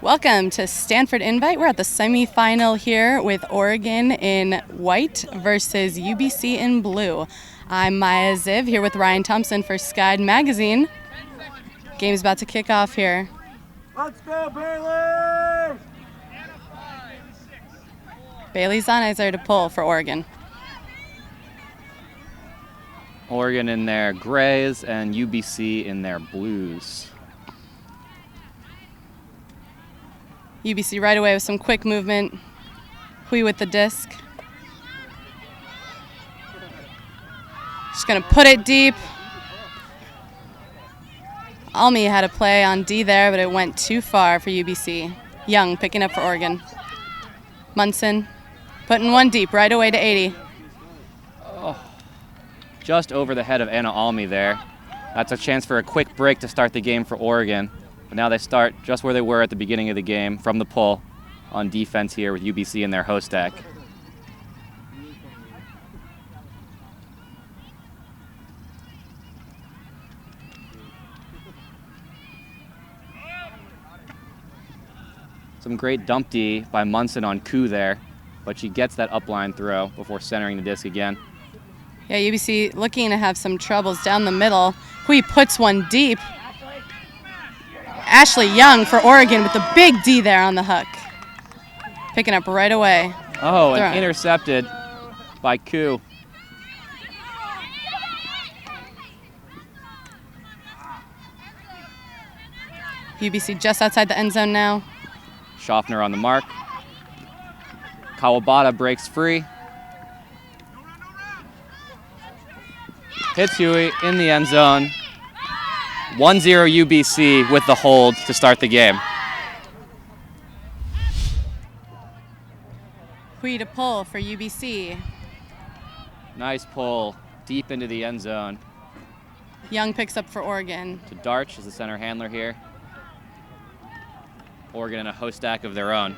Welcome to Stanford Invite. We're at the semifinal here with Oregon in white versus UBC in blue. I'm Maya Ziv here with Ryan Thompson for Skyd Magazine. Game's about to kick off here. Let's go, Bailey! Bailey's on is there to pull for Oregon. Oregon in their grays and UBC in their blues. UBC right away with some quick movement. Hui with the disc. Just gonna put it deep. Almi had a play on D there, but it went too far for UBC. Young picking up for Oregon. Munson putting one deep right away to 80. Oh, just over the head of Anna Almi there. That's a chance for a quick break to start the game for Oregon. But now they start just where they were at the beginning of the game, from the pull on defense here with UBC in their host stack. Some great dump D by Munson on Koo there, but she gets that upline throw before centering the disc again. Yeah, UBC looking to have some troubles down the middle. Hui puts one deep. Ashley Young for Oregon with the big D there on the hook. Picking up right away. Oh, and intercepted by Koo. UBC just outside the end zone now. Schaffner on the mark. Kawabata breaks free. Hits Huey in the end zone. 1-0 UBC with the hold to start the game. Hui to pull for UBC. Nice pull deep into the end zone. Young picks up for Oregon. To Darch as the center handler here. Oregon in a host stack of their own.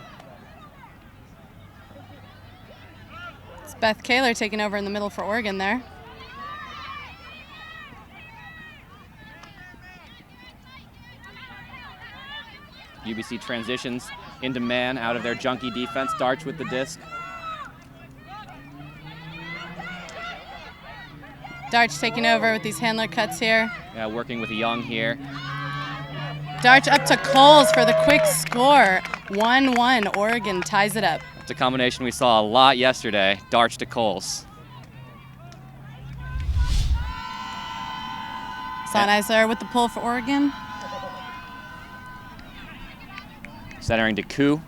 It's Beth Kaler taking over in the middle for Oregon there. UBC transitions into man out of their junky defense. Darch with the disc. Darch taking over with these handler cuts here. Yeah, working with Young here. Darch up to Coles for the quick score. 1-1, Oregon ties it up. It's a combination we saw a lot yesterday. Darch to Coles. Sonneiser with the pull for Oregon. Centering to Koo.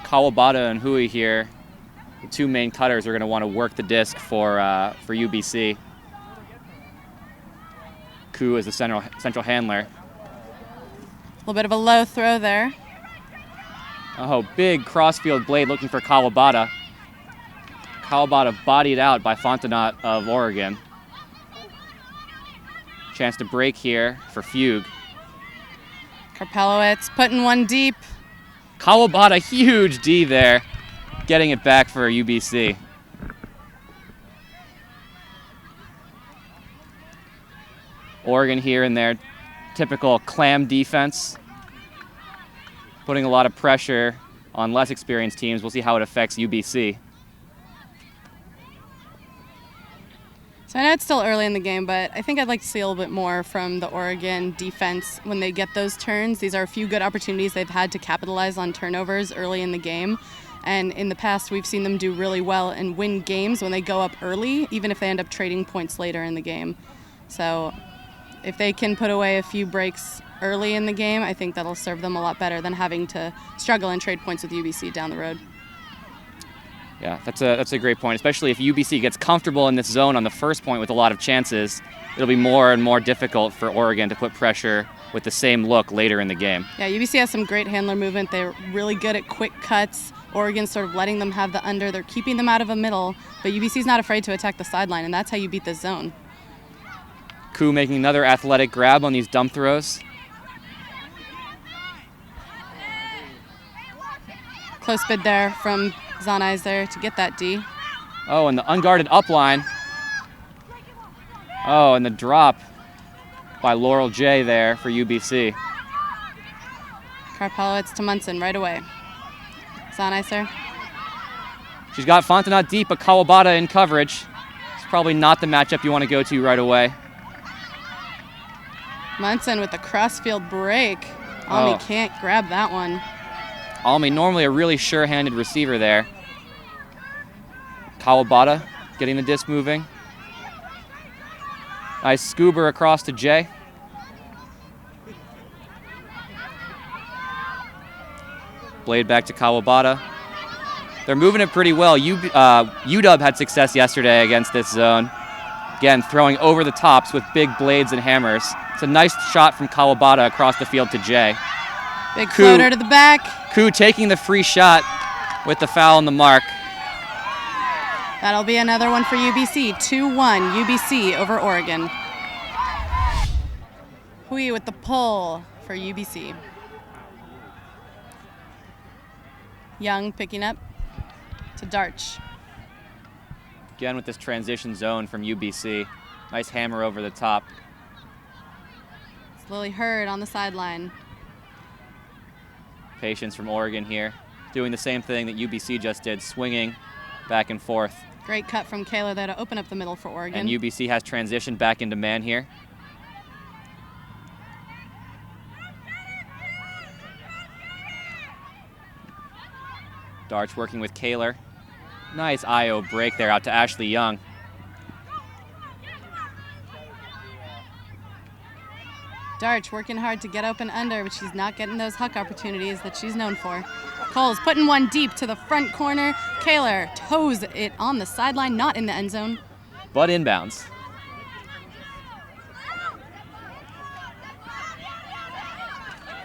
Kawabata and Hui here. The two main cutters are going to want to work the disc for UBC. Koo is the central handler. A little bit of a low throw there. Oh, big crossfield blade looking for Kawabata. Kawabata bodied out by Fontenot of Oregon. Chance to break here for Fugue. Karpelowitz putting one deep. Kawabata, huge D there, getting it back for UBC. Oregon here in their typical clam defense, putting a lot of pressure on less experienced teams. We'll see how it affects UBC. So I know it's still early in the game, but I think I'd like to see a little bit more from the Oregon defense when they get those turns. These are a few good opportunities they've had to capitalize on turnovers early in the game. And in the past, we've seen them do really well and win games when they go up early, even if they end up trading points later in the game. So if they can put away a few breaks early in the game, I think that'll serve them a lot better than having to struggle and trade points with UBC down the road. Yeah, that's a great point, especially if UBC gets comfortable in this zone on the first point with a lot of chances. It'll be more and more difficult for Oregon to put pressure with the same look later in the game. Yeah, UBC has some great handler movement. They're really good at quick cuts. Oregon's sort of letting them have the under. They're keeping them out of a middle, but UBC's not afraid to attack the sideline, and that's how you beat this zone. Koo making another athletic grab on these dump throws. Close bid there from Sonneiser to get that D. Oh, and the unguarded upline. Oh, and the drop by Laurel J there for UBC. Karpelowitz to Munson right away. Zaniser. She's got Fontenot deep, but Kawabata in coverage. It's probably not the matchup you want to go to right away. Munson with the crossfield break. Almy can't grab that one. Almy, normally a really sure-handed receiver there. Kawabata getting the disc moving. Nice scoober across to Jay. Blade back to Kawabata. They're moving it pretty well. UW had success yesterday against this zone. Again, throwing over the tops with big blades and hammers. It's a nice shot from Kawabata across the field to Jay. Big floater to the back. Koo taking the free shot with the foul on the mark. That'll be another one for UBC. 2-1 UBC over Oregon. Hui with the pull for UBC. Young picking up to Darch. Again with this transition zone from UBC. Nice hammer over the top. It's Lily Hurd on the sideline. Patience from Oregon here. Doing the same thing that UBC just did, swinging back and forth. Great cut from Kayla there to open up the middle for Oregon. And UBC has transitioned back into man here. Darch working with Kaler. Nice IO break there out to Ashley Young. Darch working hard to get open under, but she's not getting those huck opportunities that she's known for. Coles putting one deep to the front corner. Kaler toes it on the sideline, not in the end zone. But inbounds.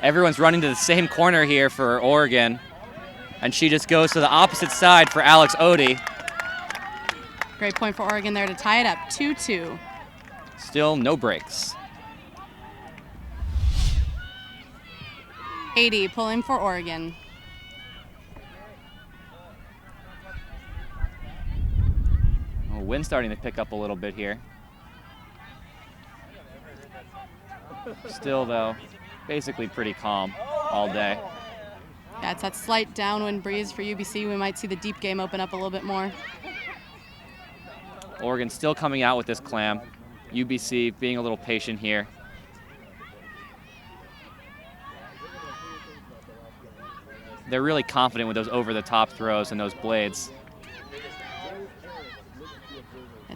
Everyone's running to the same corner here for Oregon. And she just goes to the opposite side for Alex Odie. Great point for Oregon there to tie it up, 2-2. Still no breaks. 80 pulling for Oregon. Oh, wind starting to pick up a little bit here. Still, though, basically pretty calm all day. Yeah, it's that slight downwind breeze for UBC. We might see the deep game open up a little bit more. Oregon still coming out with this clam. UBC being a little patient here. They're really confident with those over-the-top throws and those blades.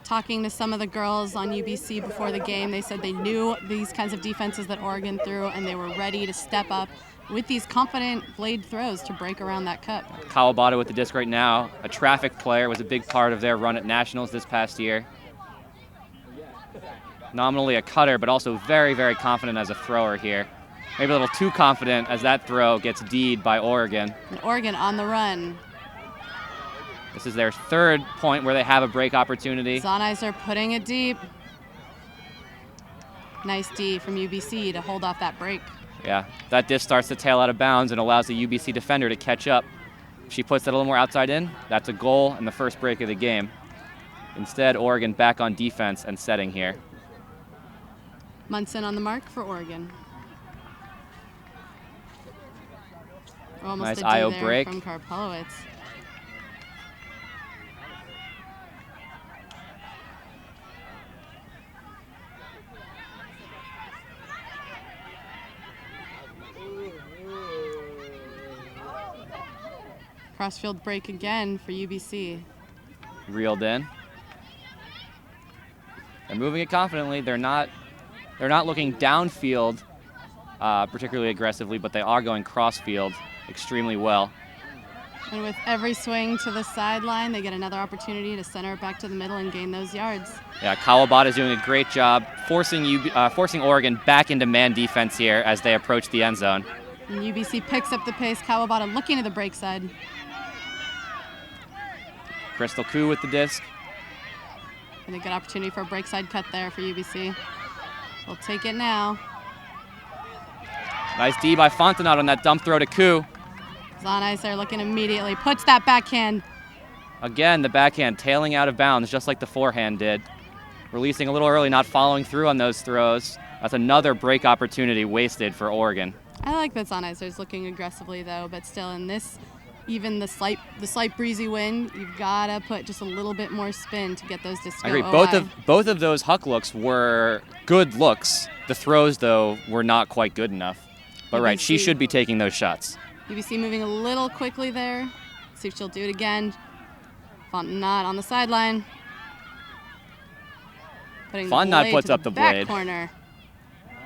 Talking to some of the girls on UBC before the game, they said they knew these kinds of defenses that Oregon threw, and they were ready to step up with these confident blade throws to break around that cup. Kawabata with the disc right now. A traffic player, was a big part of their run at Nationals this past year. Nominally a cutter, but also very, very confident as a thrower here. Maybe a little too confident as that throw gets D'd by Oregon. And Oregon on the run. This is their third point where they have a break opportunity. Zaniser putting it deep. Nice D from UBC to hold off that break. Yeah, that disc starts to tail out of bounds and allows the UBC defender to catch up. If she puts that a little more outside in, that's a goal and the first break of the game. Instead, Oregon back on defense and setting here. Munson on the mark for Oregon. Almost nice a D IO there break from Karpelowitz. Crossfield break again for UBC. Reeled in. They're moving it confidently. They're not looking downfield particularly aggressively, but they are going crossfield extremely well. And with every swing to the sideline, they get another opportunity to center it back to the middle and gain those yards. Yeah, Kawabata is doing a great job forcing Oregon back into man defense here as they approach the end zone. And UBC picks up the pace. Kawabata looking to the break side. Crystal Koo with the disc. And a good opportunity for a break side cut there for UBC. We'll take it now. Nice D by Fontenot on that dump throw to Koo. Zaniser looking immediately, puts that backhand. Again, the backhand tailing out of bounds just like the forehand did. Releasing a little early, not following through on those throws. That's another break opportunity wasted for Oregon. I like that Sennheiser's looking aggressively though, but still in this, even the slight breezy wind, you've got to put just a little bit more spin to get those discs to I go agree. OI. Both of those huck looks were good looks. The throws, though, were not quite good enough. But right, she should be taking those shots. UBC moving a little quickly there. Let's see if she'll do it again. Fontenot on the sideline. Putting the Fontenot blade puts to up the back blade. corner.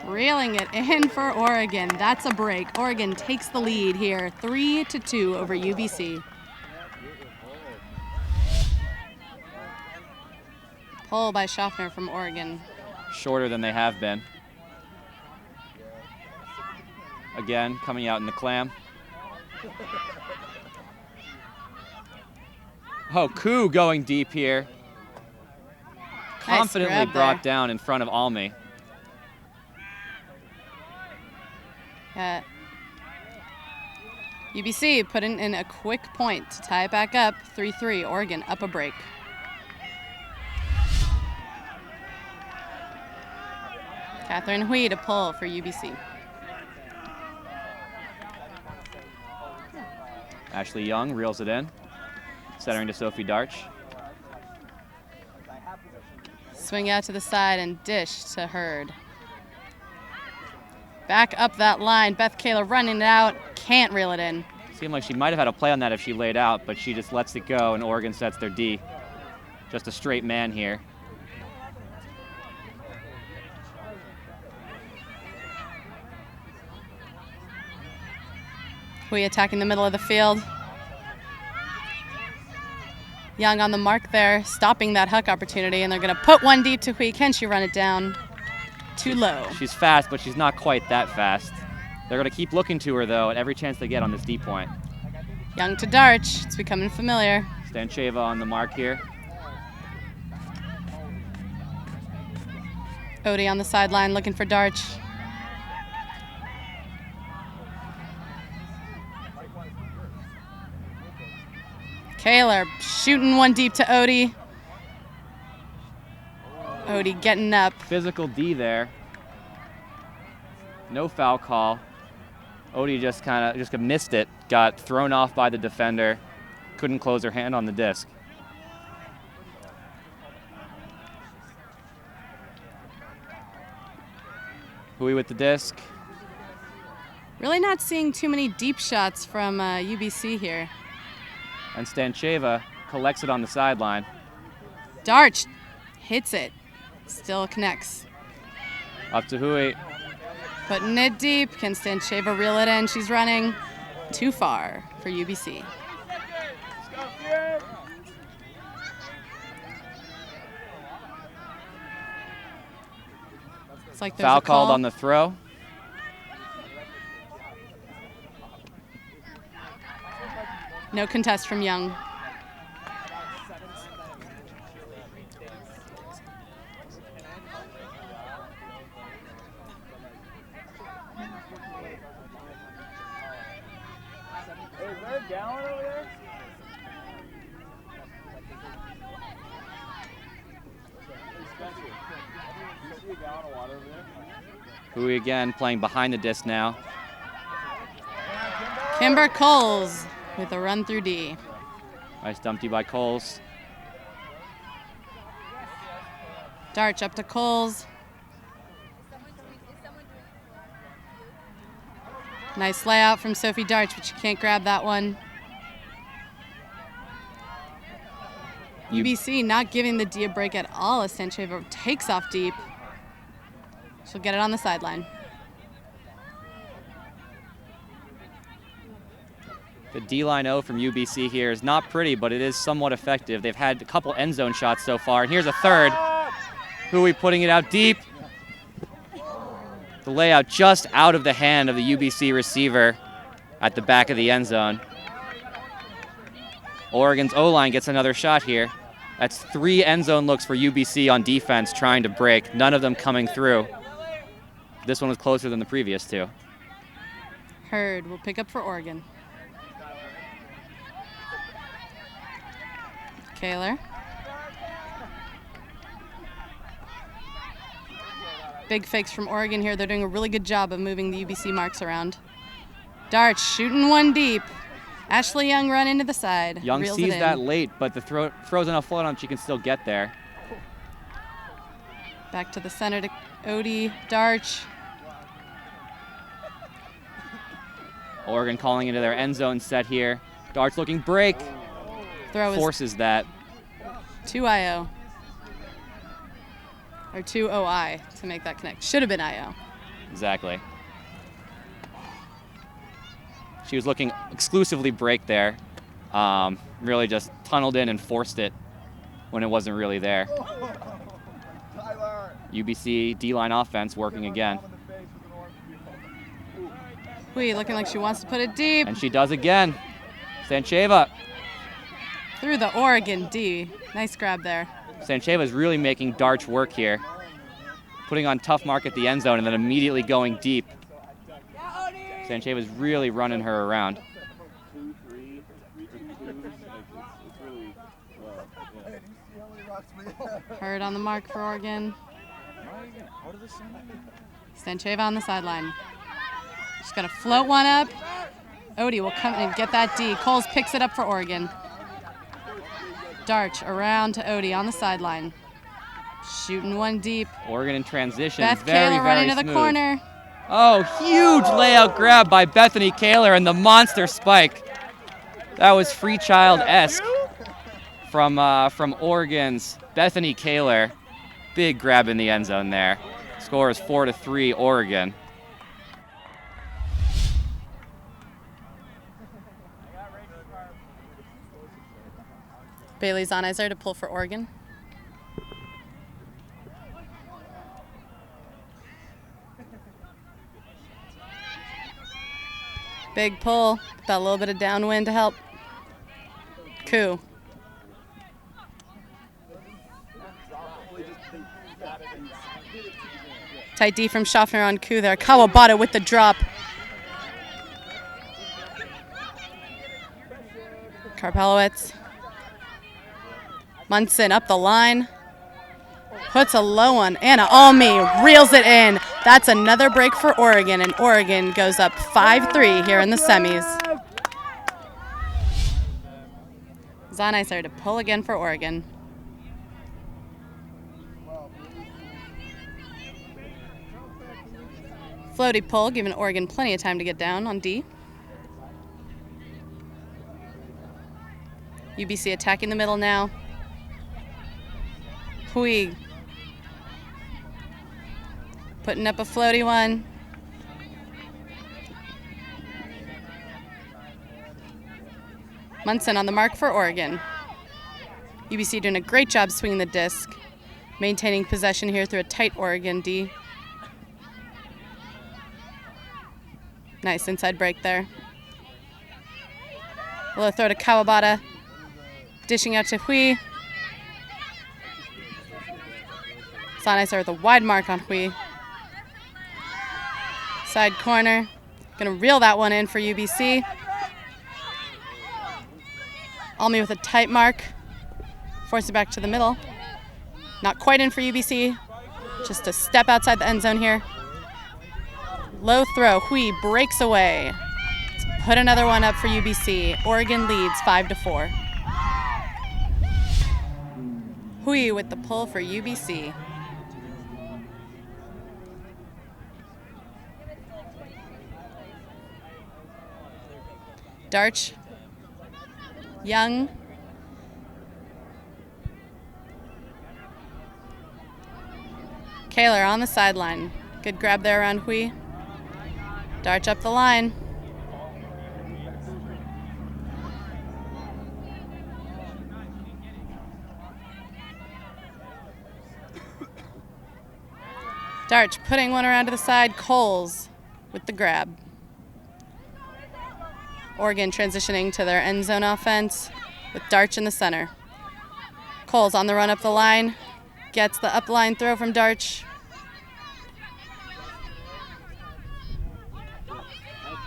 Reeling it in for Oregon. That's a break. Oregon takes the lead here, 3-2 over UBC. Pull by Schaffner from Oregon. Shorter than they have been. Again, coming out in the clam. Oh, Koo going deep here. Confidently grab brought there. down in front of Almy. UBC putting in a quick point to tie it back up, 3-3. Oregon up a break. Catherine Hui to pull for UBC. Ashley Young reels it in, centering to Sophie Darch. Swing out to the side and dish to Hurd. Back up that line. Beth Kaler running it out. Can't reel it in. Seemed like she might have had a play on that if she laid out, but she just lets it go, and Oregon sets their D. Just a straight man here. Hui attacking the middle of the field. Young on the mark there, stopping that huck opportunity, and they're going to put one deep to Hui. Can she run it down? Too low. She's fast, but she's not quite that fast. They're going to keep looking to her, though, at every chance they get on this D point. Young to Darch. It's becoming familiar. Stancheva on the mark here. Odie on the sideline looking for Darch. Kaler shooting one deep to Odie. Odie getting up. Physical D there. No foul call. Odie just missed it. Got thrown off by the defender. Couldn't close her hand on the disc. Hui with the disc. Really not seeing too many deep shots from UBC here. And Stancheva collects it on the sideline. Darch hits it. Still connects. Up to Hui. Putting it deep. Can Stancheva reel it in? She's running too far for UBC. It's like there's Foul a call. called on the throw. No contest from Young. Hey, is there a gallon over there? Hey, Spencer, do you see a gallon of water over there? Hui again playing behind the disc now. Kimber Coles with a run through D. Nice dumpty by Coles. Darch up to Coles. Nice layout from Sophie Darch, but she can't grab that one. UBC not giving the D a break at all as Stancheva takes off deep. She'll get it on the sideline. The D-line O from UBC here is not pretty, but it is somewhat effective. They've had a couple end zone shots so far, and here's a third. Hui putting it out deep. The layout just out of the hand of the UBC receiver at the back of the end zone. Oregon's O-line gets another shot here. That's 3 end zone looks for UBC on defense trying to break, none of them coming through. This one was closer than the previous 2. Hurd will pick up for Oregon. Kaler. Big fakes from Oregon here. They're doing a really good job of moving the UBC marks around. Darch shooting one deep. Ashley Young run into the side. Young Reels sees it in. that late, but the throws enough float on she can still get there. Back to the center to Odie. Darch. Oregon calling into their end zone set here. Darch looking break. Throw is Forces that. 2 IO. Or 2 OI to make that connect. Should have been IO. Exactly. She was looking exclusively break there. Really just tunneled in and forced it when it wasn't really there. UBC D-line offense working again. Hui looking like she wants to put it deep. And she does again. Stancheva. Through the Oregon D. Nice grab there. Stancheva is really making Darch work here. Putting on tough mark at the end zone and then immediately going deep. Stancheva is really running her around. Hurd on the mark for Oregon. Stancheva on the sideline. She's got to float one up. Odie will come and get that D. Coles picks it up for Oregon. Darch around to Odie on the sideline. Shooting one deep. Oregon in transition. Beth very, Kaler very running to the smooth. corner. Oh, huge layout grab by Bethany Kaler and the monster spike. That was Free Child-esque from Oregon's Bethany Kaler. Big grab in the end zone there. Score is 4-3 Oregon. Bailey Zonizer to pull for Oregon. Big pull. Got a little bit of downwind to help. Coup. Tight D from Schaffner on Coup there. Kawabata with the drop. Karpelowitz. Munson up the line. Puts a low one. Anna Almy reels it in. That's another break for Oregon, and Oregon goes up 5-3 here in the semis. Zonizer to pull again for Oregon. Floaty pull, giving Oregon plenty of time to get down on D. UBC attacking the middle now. Puig putting up a floaty one. Munson on the mark for Oregon. UBC doing a great job swinging the disc, maintaining possession here through a tight Oregon D. Nice inside break there. Low throw to Kawabata. Dishing out to Hui. Zonizer with a wide mark on Hui. Side corner. Gonna reel that one in for UBC. Almy with a tight mark. Force it back to the middle. Not quite in for UBC. Just a step outside the end zone here. Low throw. Hui breaks away. Let's put another one up for UBC. Oregon leads 5-4. Hui with the pull for UBC. Darch. Young. Kaler on the sideline. Good grab there around Hui. Darch up the line. Darch putting one around to the side. Coles with the grab. Oregon transitioning to their end zone offense with Darch in the center. Coles on the run up the line. Gets the up line throw from Darch.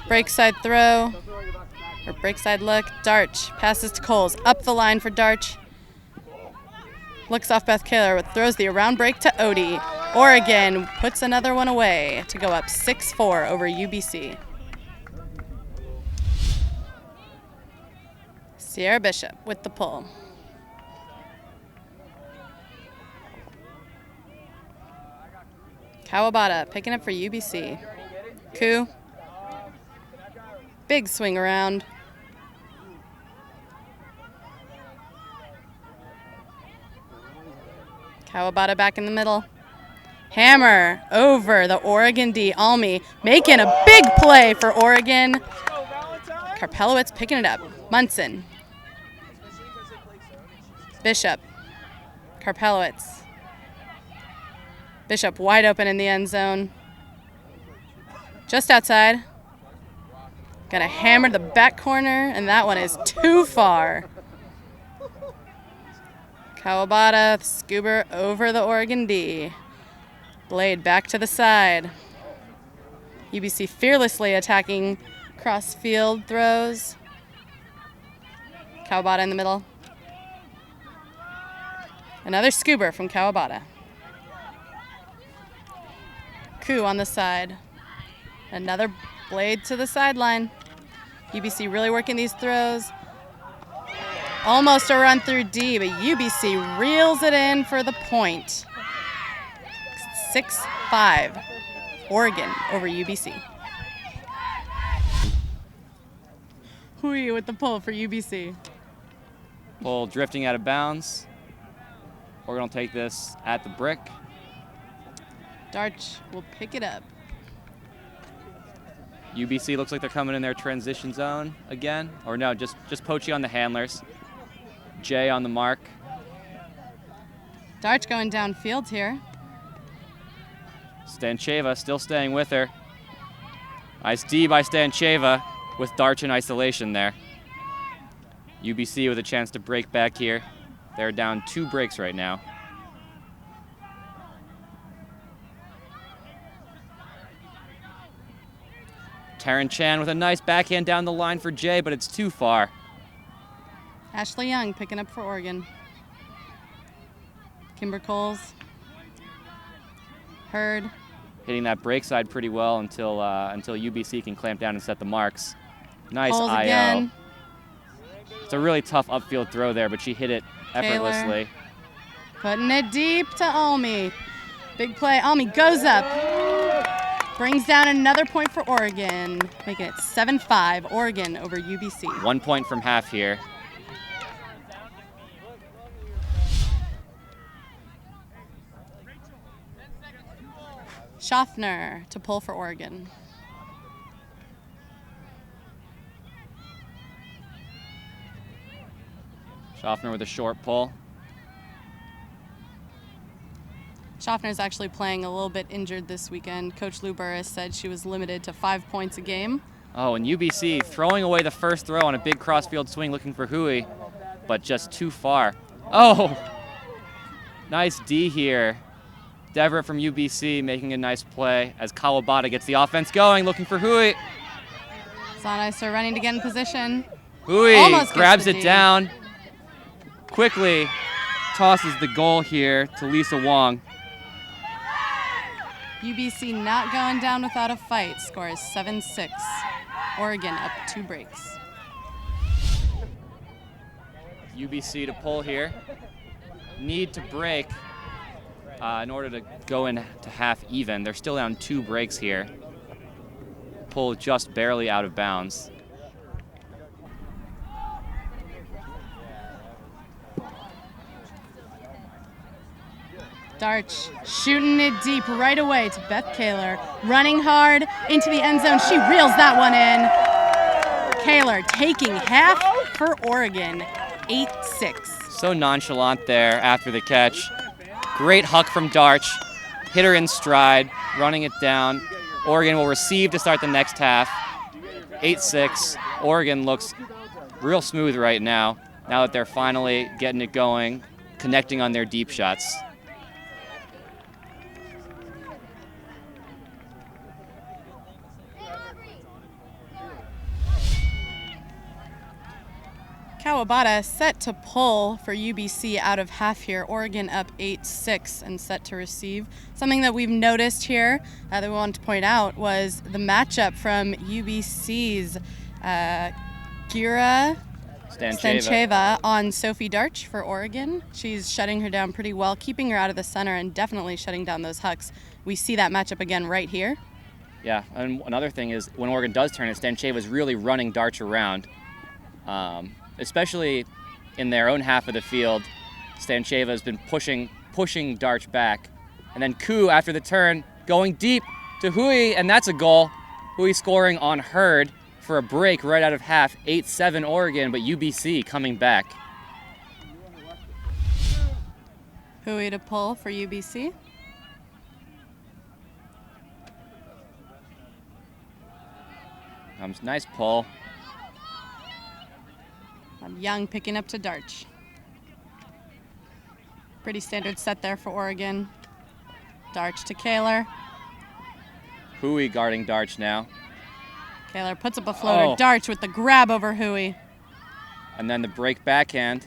Break side throw, or break side look. Darch passes to Coles. Up the line for Darch. Looks off Beth Kaler, but throws the around break to Odie. Oregon puts another one away to go up 6-4 over UBC. Sierra Bishop with the pull. Kawabata picking up for UBC. Ku. Big swing around. Kawabata back in the middle. Hammer over the Oregon D. Almy making a big play for Oregon. Karpelowitz picking it up. Munson. Bishop. Karpelowitz. Bishop wide open in the end zone. Just outside. Gonna hammer the back corner, and that one is too far. Kawabata, Scuba over the Oregon D. Blade back to the side. UBC fearlessly attacking cross field throws. Kawabata in the middle. Another Scuba from Kawabata. Ku on the side. Another blade to the sideline. UBC really working these throws. Almost a run through D, but UBC reels it in for the point. 6-5, Oregon over UBC. Hui with the pull for UBC. Pull drifting out of bounds. Oregon will take this at the brick. Darch will pick it up. UBC looks like they're coming in their transition zone again. Or no, just Poachy on the handlers. Jay on the mark. Darch going downfield here. Stancheva still staying with her. Nice D by Stancheva with Darch in isolation there. UBC with a chance to break back here. They're down 2 breaks right now. Taryn Chan with a nice backhand down the line for Jay, but it's too far. Ashley Young picking up for Oregon. Kimber Coles. Hurd. Hitting that break side pretty well until UBC can clamp down and set the marks. Nice Coles IO. again. It's a really tough upfield throw there, but she hit it effortlessly. Putting it deep to Almy. Big play. Almy goes up. Brings down another point for Oregon, making it 7-5, Oregon over UBC. 1 point from half here. Schaffner to pull for Oregon. Schaffner with a short pull. Schaffner's actually playing a little bit injured this weekend. Coach Lou Burris said she was limited to 5 points a game. Oh, and UBC throwing away the first throw on a big crossfield swing looking for Hui, but just too far. Oh, nice D here. Deverett from UBC making a nice play as Kawabata gets the offense going, looking for Hui. Zanicer running to get in position. Hui Almost grabs gets the it D. down. Quickly tosses the goal here to Lisa Wong. UBC not going down without a fight. Score is 7-6. Oregon up 2 breaks. UBC to pull here. Need to break in order to go into half even. They're still down 2 breaks here. Pull just barely out of bounds. Darch shooting it deep right away to Beth Kaler. Running hard into the end zone. She reels that one in. Kaler taking half for Oregon, 8-6. So nonchalant there after the catch. Great huck from Darch. Hit her in stride, running it down. Oregon will receive to start the next half. 8-6. Oregon looks real smooth right now that they're finally getting it going, connecting on their deep shots. Kawabata set to pull for UBC out of half here. Oregon up 8-6 and set to receive. Something that we've noticed here that we wanted to point out was the matchup from UBC's Gira Stancheva on Sophie Darch for Oregon. She's shutting her down pretty well, keeping her out of the center and definitely shutting down those hucks. We see that matchup again right here. Yeah, and another thing is when Oregon does turn it, Stancheva is really running Darch around. Especially in their own half of the field, Stancheva has been pushing Darch back. And then Koo, after the turn, going deep to Hui, and that's a goal. Hui scoring on Hurd for a break right out of half, 8-7 Oregon, but UBC coming back. Hui to pull for UBC. Comes nice pull. Young picking up to Darch. Pretty standard set there for Oregon. Darch to Kaler. Hui guarding Darch now. Kaler puts up a floater. Darch with the grab over Hui. And then the break backhand.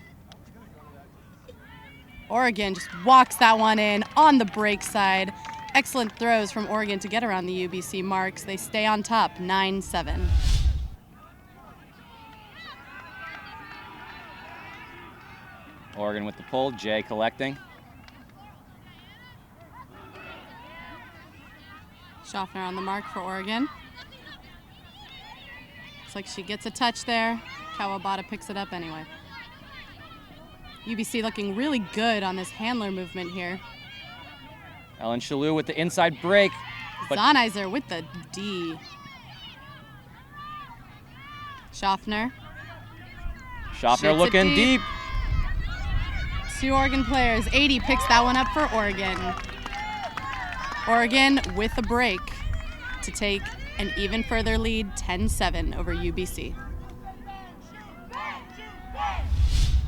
Oregon just walks that one in on the break side. Excellent throws from Oregon to get around the UBC marks. They stay on top, 9-7. Oregon with the pull, Jay collecting. Schaffner on the mark for Oregon. Looks like she gets a touch there. Kawabata picks it up anyway. UBC looking really good on this handler movement here. Ellen Shalou with the inside break. Zonizer with the D. Schaffner. Schaffner Shoots it looking deep. Two Oregon players. 80 picks that one up for Oregon. Oregon with a break to take an even further lead, 10-7 over UBC.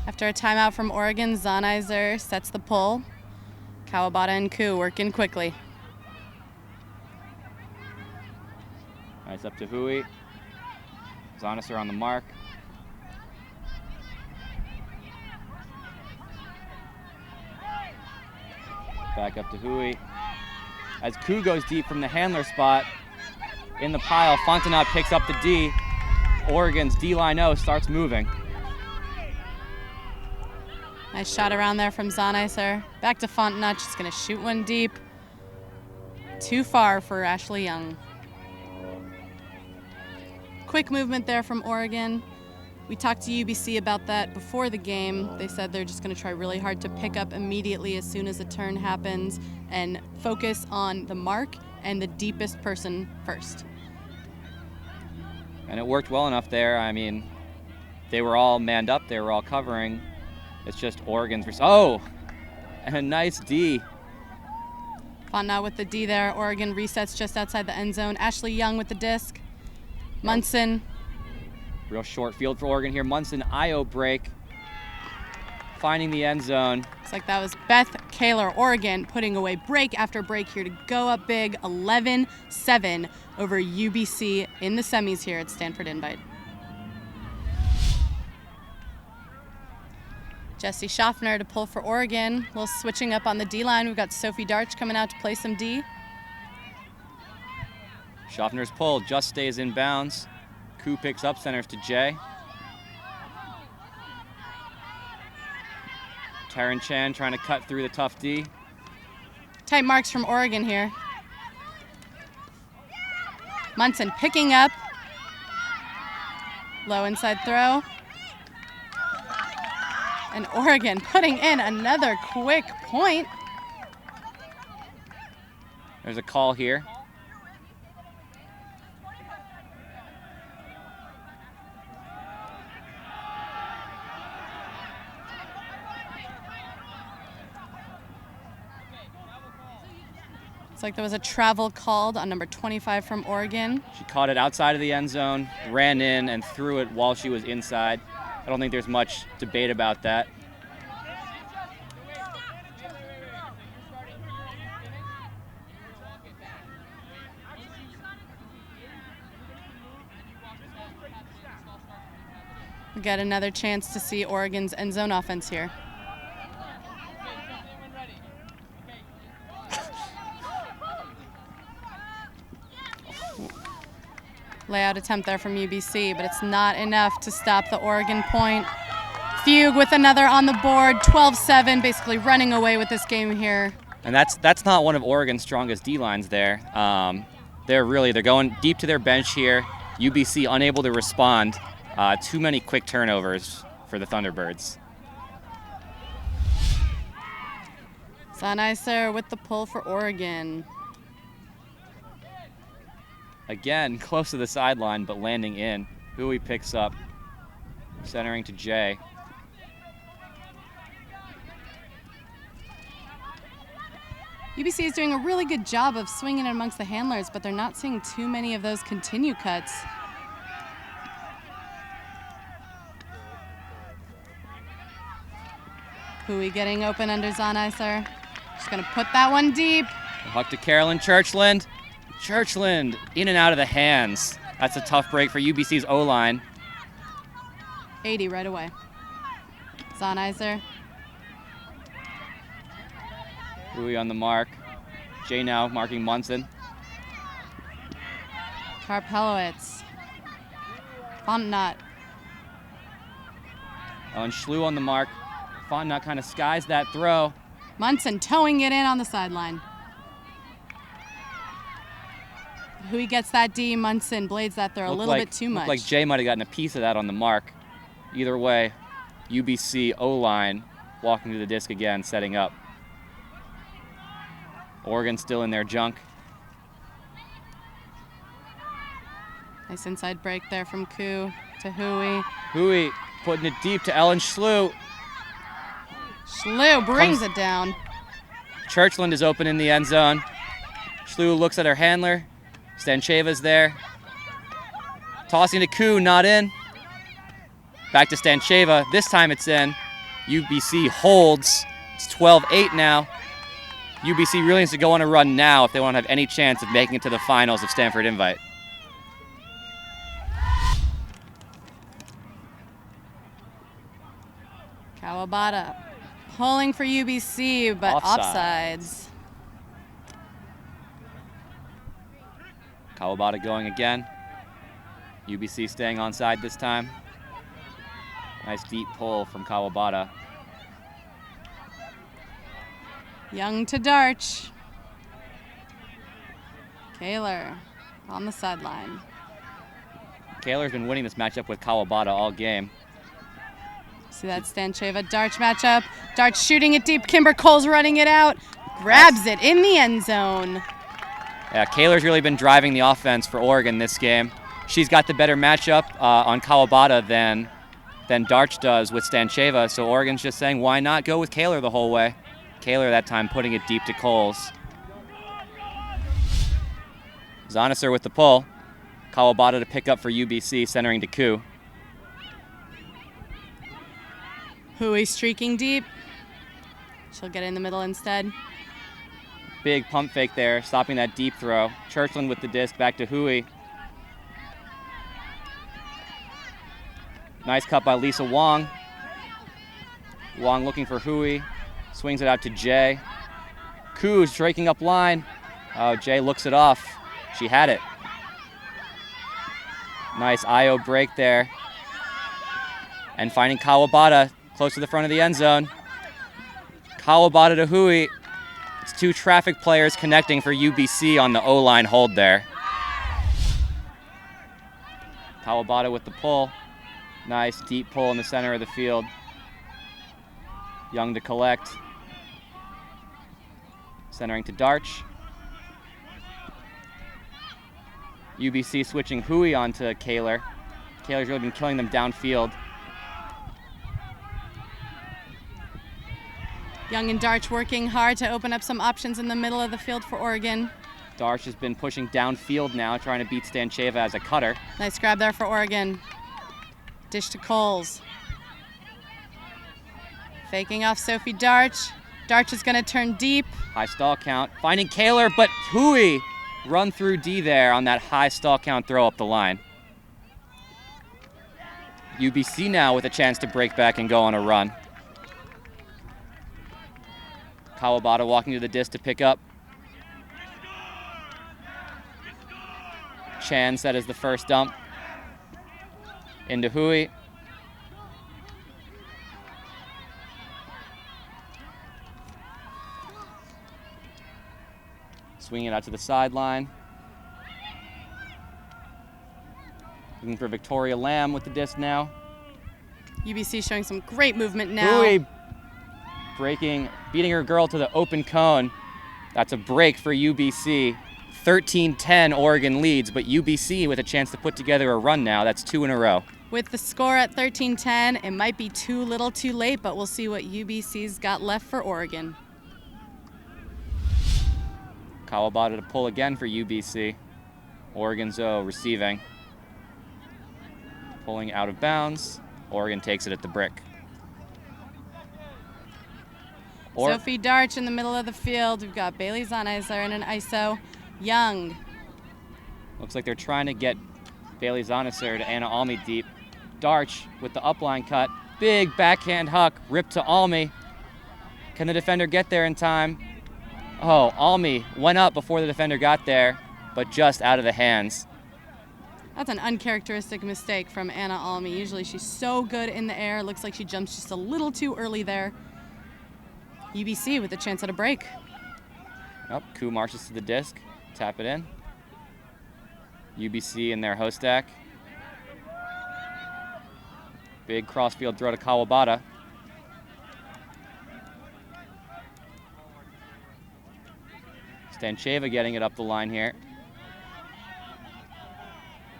After a timeout from Oregon, Zonizer sets the pull. Kawabata and Koo working quickly. Nice up to Hui. Zonizer on the mark. Back up to Hui. As Koo goes deep from the handler spot in the pile, Fontenot picks up the D. Oregon's D-line O starts moving. Nice shot around there from Zonizer. Back to Fontenot, just gonna shoot one deep. Too far for Ashley Young. Quick movement there from Oregon. We talked to UBC about that before the game. They said they're just going to try really hard to pick up immediately as soon as a turn happens and focus on the mark and the deepest person first. And it worked well enough there. I mean, they were all manned up. They were all covering. It's just Oregon's. And a nice D. Fontenot with the D there. Oregon resets just outside the end zone. Ashley Young with the disc. Munson. Real short field for Oregon here. Munson, IO break. Finding the end zone. Looks like that was Beth Kaler, Oregon, putting away break after break here to go up big, 11-7 over UBC in the semis here at Stanford Invite. Jessie Schaffner to pull for Oregon. A little switching up on the D-line. We've got Sophie Darch coming out to play some D. Schaffner's pull just stays in bounds. Koo picks up, centers to Jay. Taryn Chan trying to cut through the tough D. Tight marks from Oregon here. Munson picking up. Low inside throw. And Oregon putting in another quick point. There's a call here. Looks like there was a travel called on number 25 from Oregon. She caught it outside of the end zone, ran in, and threw it while she was inside. I don't think there's much debate about that. get another chance to see Oregon's end zone offense here. Layout attempt there from UBC, but it's not enough to stop the Oregon point. Fugue with another on the board, 12-7, basically running away with this game here. And that's not one of Oregon's strongest D-lines there. They're going deep to their bench here. UBC unable to respond. Too many quick turnovers for the Thunderbirds. Sonicer with the pull for Oregon. Again, close to the sideline, but landing in. Hui picks up, centering to Jay. UBC is doing a really good job of swinging it amongst the handlers, but they're not seeing too many of those continue cuts. Hui getting open under Sonicer. Just gonna put that one deep. Huck to Carolyn Churchland. Churchland in and out of the hands. That's a tough break for UBC's O-line. 80 right away. Sonicer. Hui on the mark. Jay now marking Munson. Karpelowitz. Fontnot. And Schlew on the mark. Fontnot kind of skies that throw. Munson towing it in on the sideline. Hui gets that D. Munson blades that throw a little bit too much. Looked like Jay might have gotten a piece of that on the mark. Either way, UBC O-line walking to the disc again, setting up. Oregon still in their junk. Nice inside break there from Koo to Hui. Hui putting it deep to Ellen Schlew. Schlew brings it down. Churchland is open in the end zone. Schlew looks at her handler. Stancheva's there. Tossing to Koo, not in. Back to Stancheva. This time it's in. UBC holds. It's 12-8 now. UBC really needs to go on a run now if they want to have any chance of making it to the finals of Stanford Invite. Kawabata pulling for UBC, but offsides. Kawabata going again. UBC staying onside this time. Nice deep pull from Kawabata. Young to Darch. Kaler on the sideline. Kaler's been winning this matchup with Kawabata all game. See that Stancheva Darch matchup. Darch shooting it deep. Kimber Cole's running it out. Grabs it in the end zone. Yeah, Kaler's really been driving the offense for Oregon this game. She's got the better matchup on Kawabata than Darch does with Stancheva, so Oregon's just saying, why not go with Kaler the whole way? Kaler that time putting it deep to Coles. Zonicer with the pull. Kawabata to pick up for UBC, centering to Koo. Hui streaking deep. She'll get in the middle instead. Big pump fake there, stopping that deep throw. Churchland with the disc, back to Hui. Nice cut by Lisa Wong. Wong looking for Hui. Swings it out to Jay. Koo's breaking up line. Oh, Jay looks it off. She had it. Nice IO break there. And finding Kawabata close to the front of the end zone. Kawabata to Hui. It's two traffic players connecting for UBC on the O-line hold there. Kawabata with the pull. Nice deep pull in the center of the field. Young to collect. Centering to Darch. UBC switching Hui onto Kaler. Kaler's really been killing them downfield. Young and Darch working hard to open up some options in the middle of the field for Oregon. Darch has been pushing downfield now, trying to beat Stancheva as a cutter. Nice grab there for Oregon. Dish to Coles. Faking off Sophie Darch. Darch is going to turn deep. High stall count. Finding Kaler, but Hui run through D there on that high stall count throw up the line. UBC now with a chance to break back and go on a run. Kawabata walking to the disc to pick up. Chan set as the first dump. Into Hui. Swinging it out to the sideline. Looking for Victoria Lamb with the disc now. UBC showing some great movement now. Hui beating her girl to the open cone. That's a break for UBC. 13-10 Oregon leads, but UBC with a chance to put together a run now. That's 2 in a row. With the score at 13-10, it might be too little too late, but we'll see what UBC's got left for Oregon. Kawabata to pull again for UBC. Oregon Zoe receiving. Pulling out of bounds. Oregon takes it at the brick. Sophie Darch in the middle of the field. We've got Bailey Zanizer in an ISO. Young. Looks like they're trying to get Bailey Zanizer to Anna Almy deep. Darch with the upline cut. Big backhand huck. Ripped to Almy. Can the defender get there in time? Oh, Almy went up before the defender got there, but just out of the hands. That's an uncharacteristic mistake from Anna Almy. Usually she's so good in the air. Looks like she jumps just a little too early there. UBC with a chance at a break. Oh, Koo marches to the disc. Tap it in. UBC in their host stack. Big crossfield throw to Kawabata. Stancheva getting it up the line here.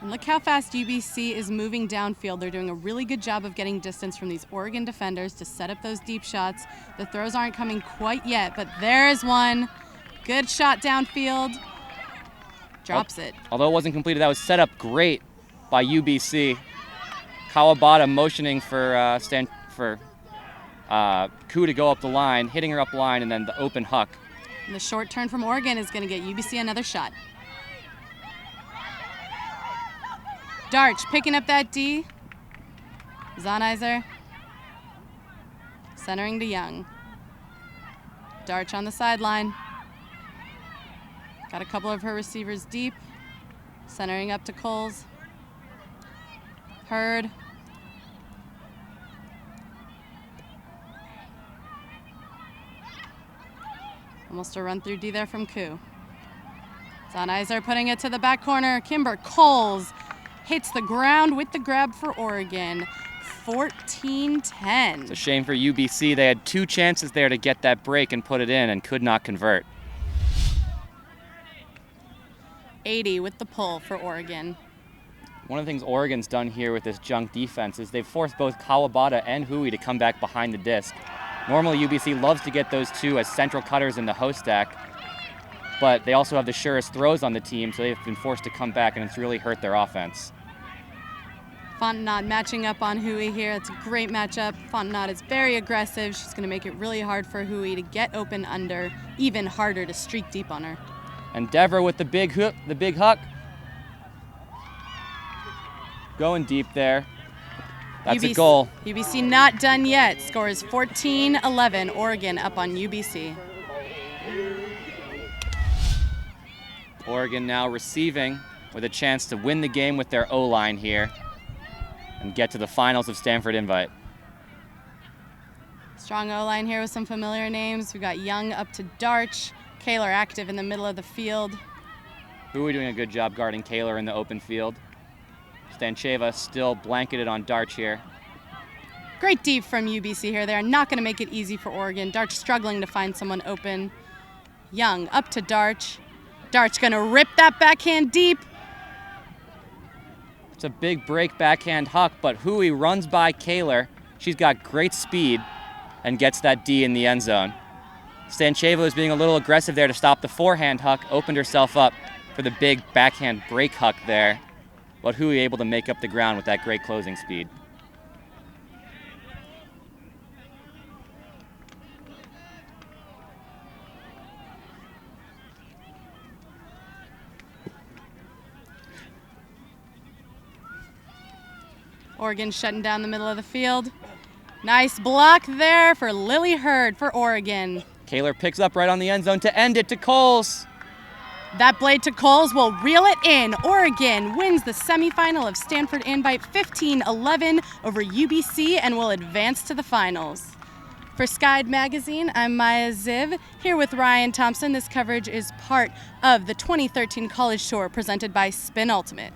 And look how fast UBC is moving downfield. They're doing a really good job of getting distance from these Oregon defenders to set up those deep shots. The throws aren't coming quite yet, but there's one. Good shot downfield. Drops it. Although it wasn't completed, that was set up great by UBC. Kawabata motioning for Koo to go up the line, hitting her up the line, and then the open huck. And the short turn from Oregon is going to get UBC another shot. Darch picking up that D. Zanizer centering to Young. Darch on the sideline. Got a couple of her receivers deep. Centering up to Coles. Hurd. Almost a run through D there from Koo. Zanizer putting it to the back corner. Kimber Coles hits the ground with the grab for Oregon. 14-10. It's a shame for UBC. They had 2 chances there to get that break and put it in and could not convert. 80 with the pull for Oregon. One of the things Oregon's done here with this junk defense is they've forced both Kawabata and Hui to come back behind the disc. Normally UBC loves to get those two as central cutters in the host stack, but they also have the surest throws on the team, so they've been forced to come back, and it's really hurt their offense. Fontenot matching up on Hui here. It's a great matchup. Fontenot is very aggressive. She's going to make it really hard for Hui to get open under, even harder to streak deep on her. And Devra with the big huck. Going deep there. That's a goal. UBC not done yet. Score is 14-11. Oregon up on UBC. Oregon now receiving with a chance to win the game with their O-line here and get to the finals of Stanford Invite. Strong O-line here with some familiar names. We've got Young up to Darch. Kaler active in the middle of the field. Hui doing a good job guarding Kaler in the open field. Stancheva still blanketed on Darch here. Great deep from UBC here. They're not going to make it easy for Oregon. Darch struggling to find someone open. Young up to Darch. Darch going to rip that backhand deep. It's a big break backhand huck, but Hui runs by Kaler. She's got great speed and gets that D in the end zone. Stancheva was being a little aggressive there to stop the forehand huck, opened herself up for the big backhand break huck there, but Hui able to make up the ground with that great closing speed. Oregon shutting down the middle of the field. Nice block there for Lily Hurd for Oregon. Kaler picks up right on the end zone to end it to Coles. That blade to Coles will reel it in. Oregon wins the semifinal of Stanford Invite 15-11 over UBC and will advance to the finals. For Skied Magazine, I'm Maya Ziv, here with Ryan Thompson. This coverage is part of the 2013 College Tour presented by Spin Ultimate.